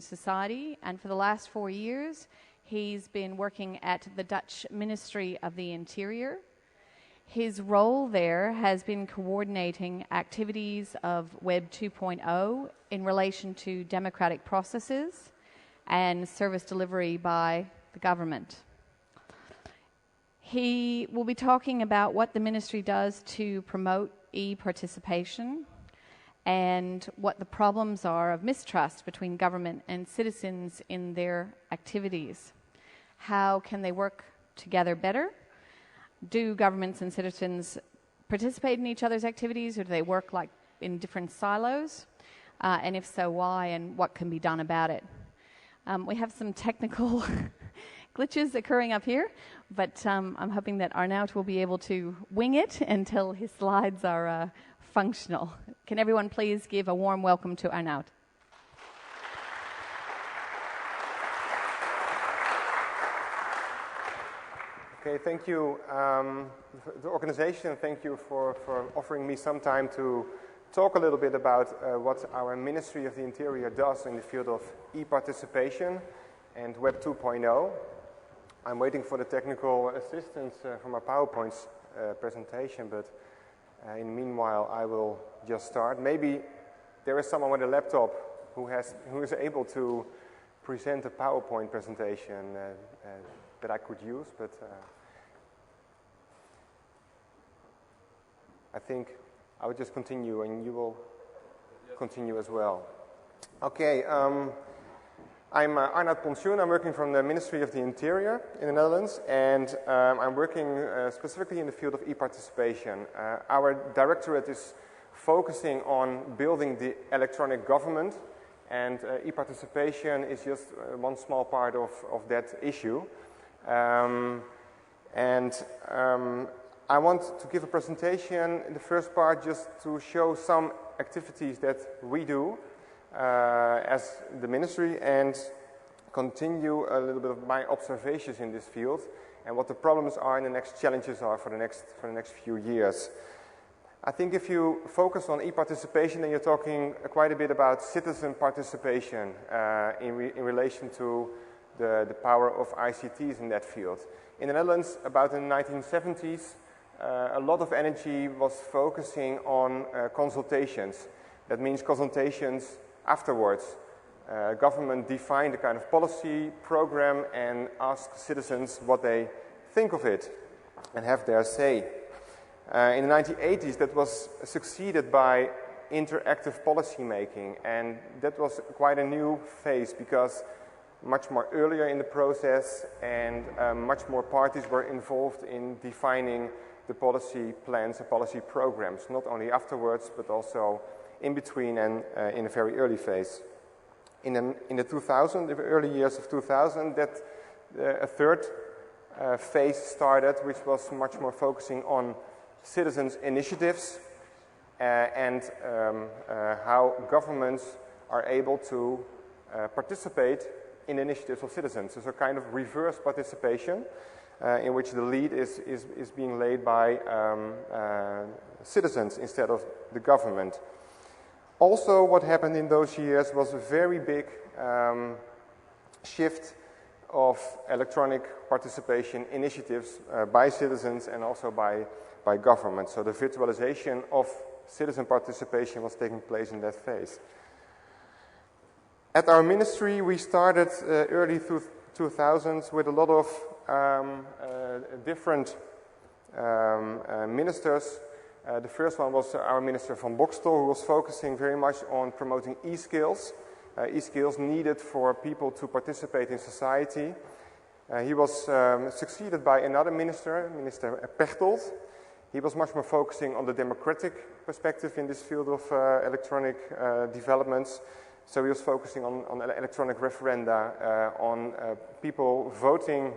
society, and for the last 4 years, he's been working at the Dutch Ministry of the Interior. His role there has been coordinating activities of Web 2.0 in relation to democratic processes and service delivery by the government. He will be talking about what the ministry does to promote e-participation and what the problems are of mistrust between government and citizens in their activities. How can they work together better? Do governments and citizens participate in each other's activities, or do they work like in different silos? And if so, why, and what can be done about it? We have some technical glitches occurring up here, but I'm hoping that Arnout will be able to wing it until his slides are functional. Can everyone please give a warm welcome to Arnout? Okay, thank you. The organization, thank you for offering me some time to talk a little bit about what our Ministry of the Interior does in the field of e-participation and Web 2.0. I'm waiting for the technical assistance from our PowerPoint presentation, but in the meanwhile I will just start. Maybe there is someone with a laptop who is able to present a PowerPoint presentation that I could use, but I think I will just continue and you will continue as well. Okay, I'm Arnout Ponsjoen. I'm working from the Ministry of the Interior in the Netherlands, and I'm working specifically in the field of e-participation. Our directorate is focusing on building the electronic government, and e-participation is just one small part of that issue. I want to give a presentation in the first part just to show some activities that we do as the ministry and continue a little bit of my observations in this field and what the problems are and the next challenges are for the next few years. I think if you focus on e-participation, then you're talking quite a bit about citizen participation in relation to the power of ICTs in that field. In the Netherlands, about in the 1970s, a lot of energy was focusing on consultations. That means consultations afterwards. Government defined a kind of policy program and asked citizens what they think of it and have their say. In the 1980s, that was succeeded by interactive policy making, and that was quite a new phase because much more earlier in the process and much more parties were involved in defining the policy plans and policy programs, not only afterwards but also in between and in a very early phase. In the early years of 2000, that a third phase started, which was much more focusing on citizens' initiatives and how governments are able to participate in initiatives of citizens. There's a kind of reverse participation in which the lead is being laid by citizens instead of the government. Also, what happened in those years was a very big shift of electronic participation initiatives by citizens and also by government. So the virtualization of citizen participation was taking place in that phase. At our ministry, we started early 2000s with a lot of different ministers. The first one was our Minister van Bokstel, who was focusing very much on promoting e-skills. E-skills needed for people to participate in society. He was succeeded by another minister, Minister Pechtold. He was much more focusing on the democratic perspective in this field of electronic developments. So he was focusing on electronic referenda, on people voting.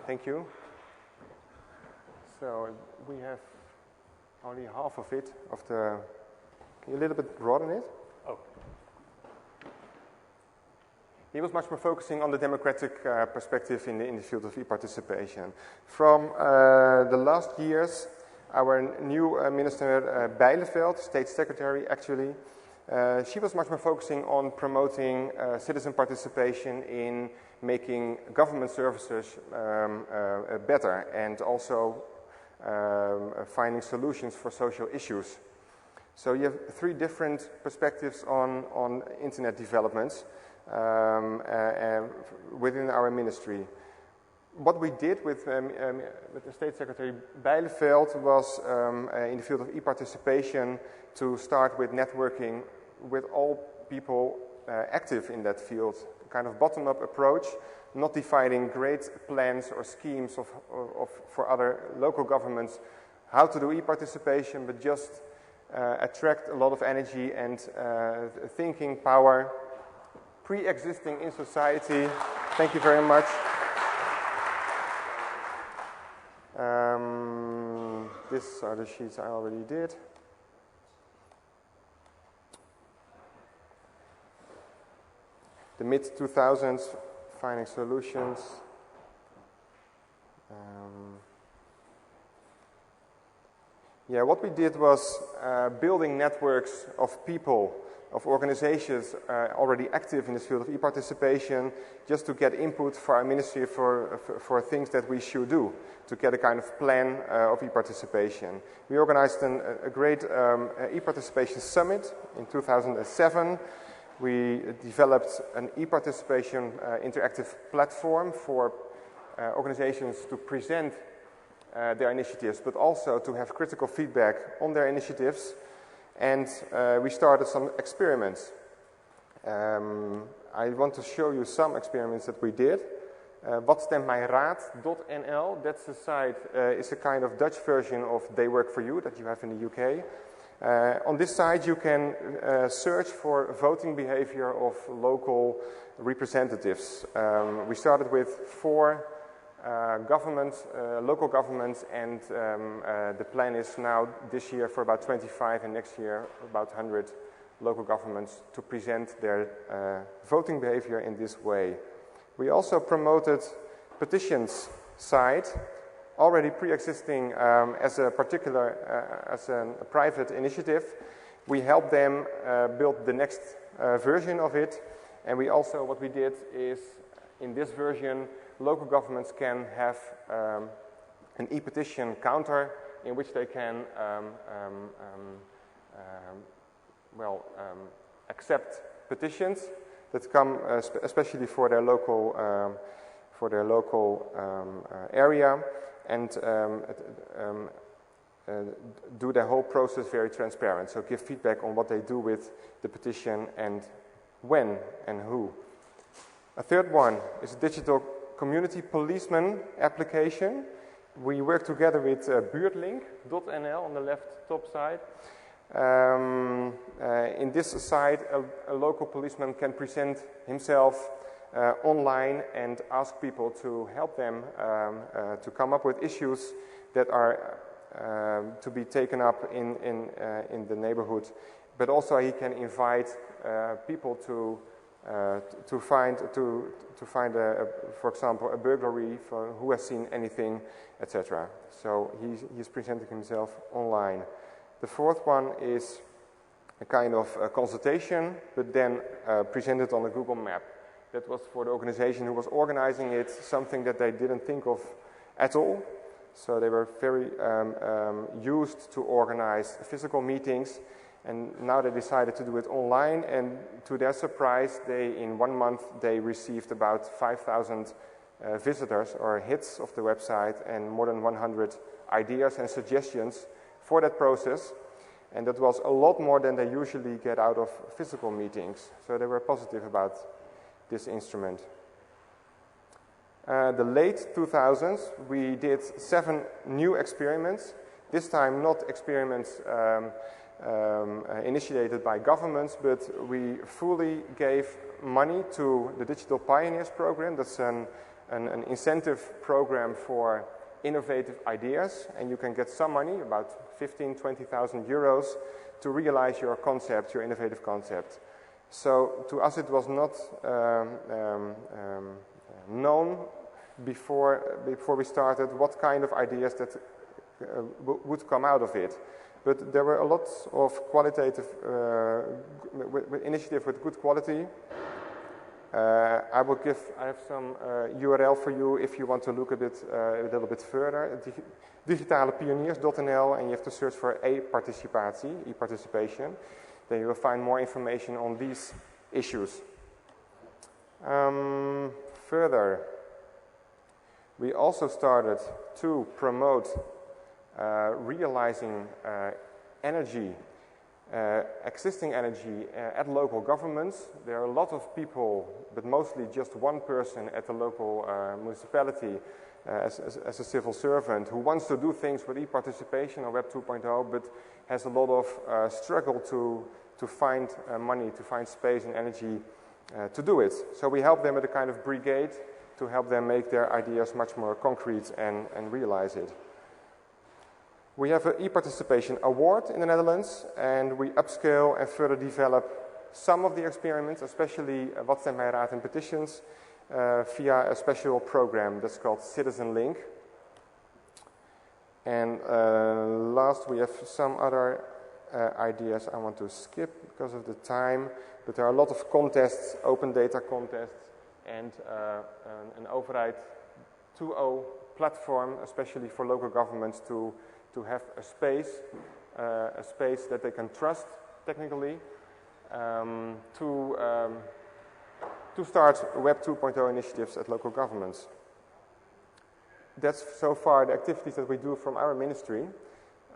Thank you. So we have only half of it, can you a little bit broaden it? Oh. He was much more focusing on the democratic perspective in the field of e-participation. From the last years, our new Minister Bijleveld, State Secretary actually, she was much more focusing on promoting citizen participation in making government services better, and also finding solutions for social issues. So you have three different perspectives on internet developments within our ministry. What we did with the State Secretary Bijleveld was in the field of e-participation to start with networking with all people active in that field, a kind of bottom-up approach, not defining great plans or schemes for other local governments how to do e-participation, but just attract a lot of energy and thinking power pre-existing in society. Thank you very much. These are the sheets I already did. The mid-2000s, finding solutions. Yeah, what we did was building networks of people, of organizations already active in this field of e-participation, just to get input for our ministry for things that we should do, to get a kind of plan of e-participation. We organized a great e-participation summit in 2007. We developed an e-participation interactive platform for organizations to present their initiatives, but also to have critical feedback on their initiatives. And we started some experiments. I want to show you some experiments that we did. Watstemtmijnraad.nl, that's the site, is a kind of Dutch version of They Work For You that you have in the UK. On this site you can search for voting behavior of local representatives. We started with 4 governments, local governments, and the plan is now this year for about 25 and next year about 100 local governments to present their voting behavior in this way. We also promoted petitions site, already pre-existing as a particular, as a private initiative. We helped them build the next version of it, and we also, what we did is, in this version, local governments can have an e-petition counter in which they can accept petitions that come especially for their local area, and do their whole process very transparent. So give feedback on what they do with the petition and when and who. A third one is a digital community policeman application. We work together with buurtlink.nl on the left top side. In this site, a local policeman can present himself online and ask people to help them to come up with issues that are to be taken up in the neighborhood. But also he can invite people to find, for example, a burglary for who has seen anything, etc. So he's presenting himself online. The fourth one is a kind of a consultation, but then presented on a Google map. That was for the organization who was organizing it, something that they didn't think of at all. So they were very used to organize physical meetings, and now they decided to do it online, and to their surprise, in 1 month they received about 5,000 visitors or hits of the website, and more than 100 ideas and suggestions for that process. And that was a lot more than they usually get out of physical meetings. So they were positive about this instrument. The late 2000s, we did 7 new experiments. This time not experiments initiated by governments, but we fully gave money to the Digital Pioneers program. That's an incentive program for innovative ideas, and you can get some money, about 15,000–20,000 euros, to realize your concept, your innovative concept. So to us it was not known before we started what kind of ideas that would come out of it. But there were a lot of qualitative initiatives with good quality. I have some URL for you if you want to look a little bit further. Digitalepioniers.nl, and you have to search for e-participation. Then you will find more information on these issues. Further, we also started to promote realizing existing energy at local governments. There are a lot of people, but mostly just one person at the local municipality as a civil servant who wants to do things with e-participation or Web 2.0, but has a lot of struggle to find money, to find space and energy to do it. So we help them with a kind of brigade to help them make their ideas much more concrete and realize it. We have an e-participation award in the Netherlands, and we upscale and further develop some of the experiments, especially Wat stemt mijn raad in petitions, via a special program that's called Citizen Link. And last, we have some other ideas I want to skip because of the time, but there are a lot of contests, open data contests, and an Overheid 2.0 platform, especially for local governments to have a space that they can trust technically, to start Web 2.0 initiatives at local governments. That's so far the activities that we do from our ministry.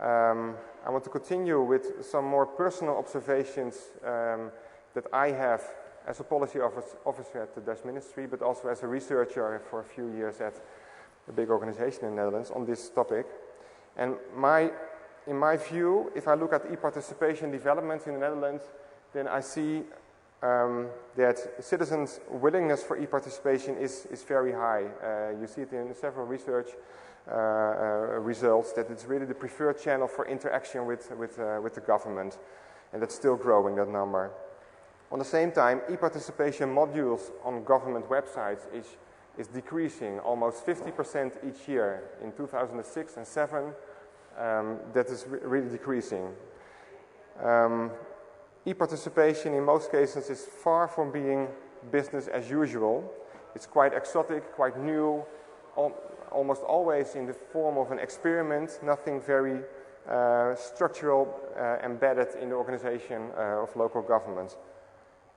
I want to continue with some more personal observations that I have as a policy officer at the Dutch ministry, but also as a researcher for a few years at a big organization in the Netherlands on this topic. And in my view, if I look at e-participation developments in the Netherlands, then I see that citizens' willingness for e-participation is very high. You see it in several research results that it's really the preferred channel for interaction with the government, and that's still growing, that number. On the same time, e-participation modules on government websites is decreasing almost 50% each year. In 2006 and 2007, that is really decreasing. E-participation in most cases is far from being business as usual. It's quite exotic, quite new, almost always in the form of an experiment, nothing very structural, embedded in the organization of local governments.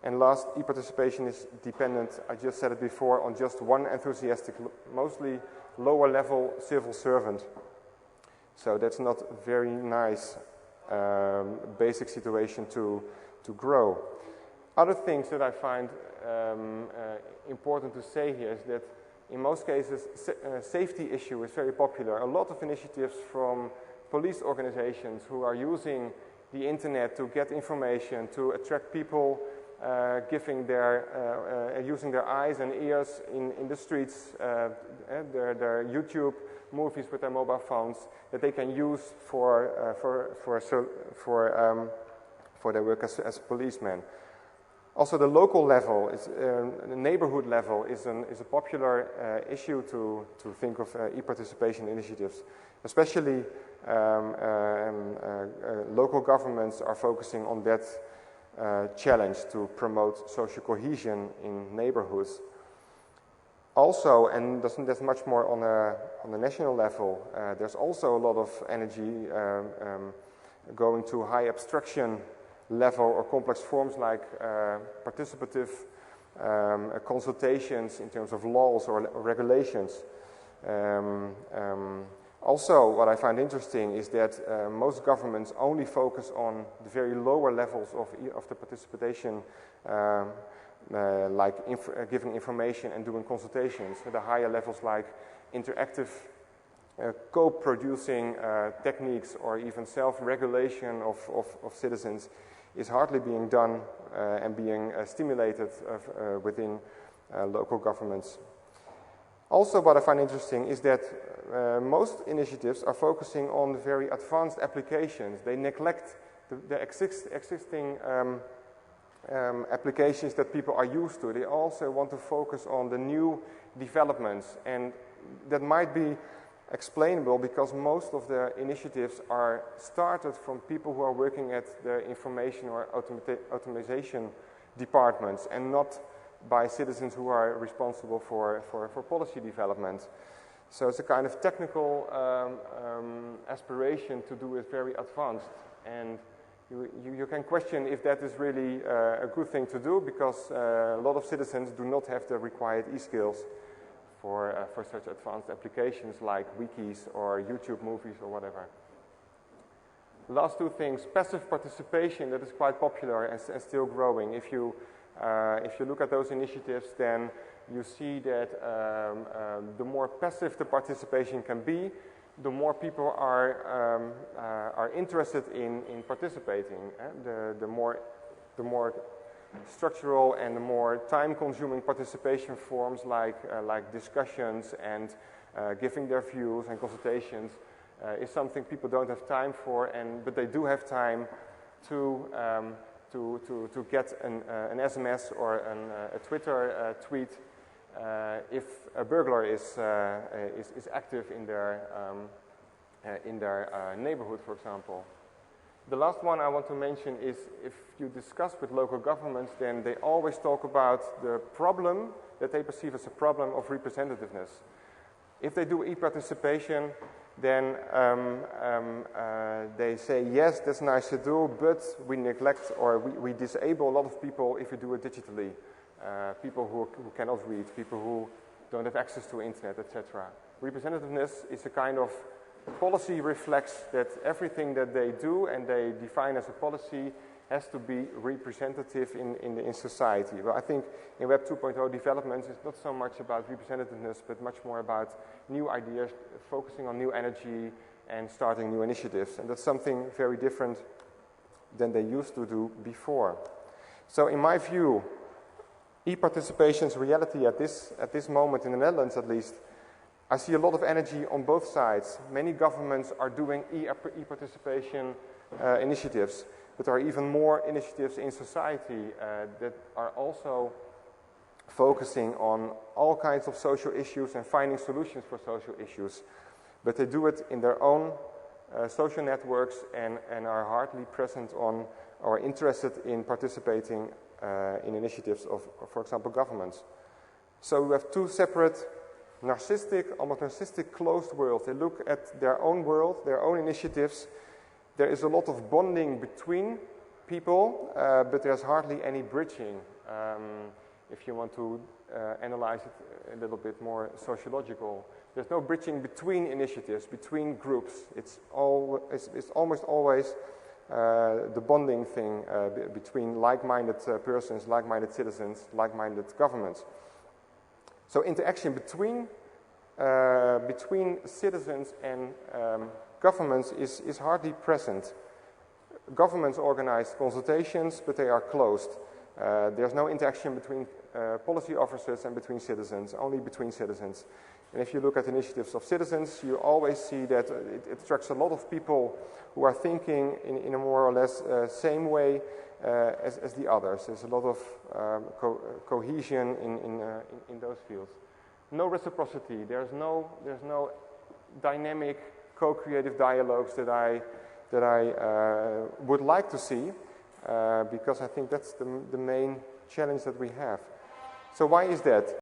And last, e-participation is dependent, I just said it before, on just one enthusiastic, mostly lower level civil servant. So that's not a very nice basic situation to grow. Other things that I find important to say here is that in most cases safety issue is very popular. A lot of initiatives from police organizations who are using the internet to get information, to attract people, using their eyes and ears in the streets, their YouTube movies with their mobile phones that they can use for their work as policemen. Also, the local level, the neighborhood level, is a popular issue to think of e-participation initiatives. Especially local governments are focusing on that challenge to promote social cohesion in neighborhoods. Also, and that's much more on a national level, there's also a lot of energy going to high abstraction level or complex forms like participative consultations in terms of laws or regulations. Also, what I find interesting is that most governments only focus on the very lower levels of the participation, like giving information and doing consultations. The higher levels like interactive co-producing techniques or even self-regulation of citizens is hardly being done and being stimulated within local governments. Also, what I find interesting is that most initiatives are focusing on the very advanced applications. They neglect the existing applications that people are used to. They also want to focus on the new developments, and that might be explainable because most of the initiatives are started from people who are working at the information or automation departments and not by citizens who are responsible for policy development. So it's a kind of technical aspiration to do it very advanced, and you can question if that is really a good thing to do, because a lot of citizens do not have the required e-skills for such advanced applications like wikis or YouTube movies or whatever. Last two things: passive participation, that is quite popular and still growing. If you look at those initiatives, then you see that the more passive the participation can be, the more people are interested in participating. The more structural and the more time-consuming participation forms like discussions and giving their views and consultations is something people don't have time for, but they do have time to get an SMS or a Twitter tweet if a burglar is active in their neighborhood, for example. The last one I want to mention is, if you discuss with local governments, then they always talk about the problem that they perceive as a problem of representativeness. If they do e-participation, then they say, yes, that's nice to do, but we neglect or we disable a lot of people if you do it digitally. People who cannot read, people who don't have access to internet, etc. Representativeness is a kind of policy reflex that everything that they do and they define as a policy has to be representative in society. Well, I think in Web 2.0 developments it's not so much about representativeness, but much more about new ideas, focusing on new energy and starting new initiatives. And that's something very different than they used to do before. So in my view, e-participation's reality at this moment in the Netherlands at least, I see a lot of energy on both sides. Many governments are doing e-participation initiatives, but there are even more initiatives in society that are also focusing on all kinds of social issues and finding solutions for social issues. But they do it in their own social networks and are hardly present on or interested in participating in initiatives of, for example, governments. So we have two separate almost narcissistic closed worlds. They look at their own world, their own initiatives. There is a lot of bonding between people, but there's hardly any bridging. If you want to analyze it a little bit more sociological, there's no bridging between initiatives, between groups. It's almost always the bonding thing between like-minded persons, like-minded citizens, like-minded governments. So interaction between citizens and governments is hardly present. Governments organize consultations, but they are closed. There's no interaction between policy officers and between citizens, only between citizens. And if you look at initiatives of citizens, you always see that it attracts a lot of people who are thinking in a more or less same way as the others. There's a lot of cohesion in those fields. No reciprocity. There's no dynamic co-creative dialogues that I would like to see, because I think that's the main challenge that we have. So why is that?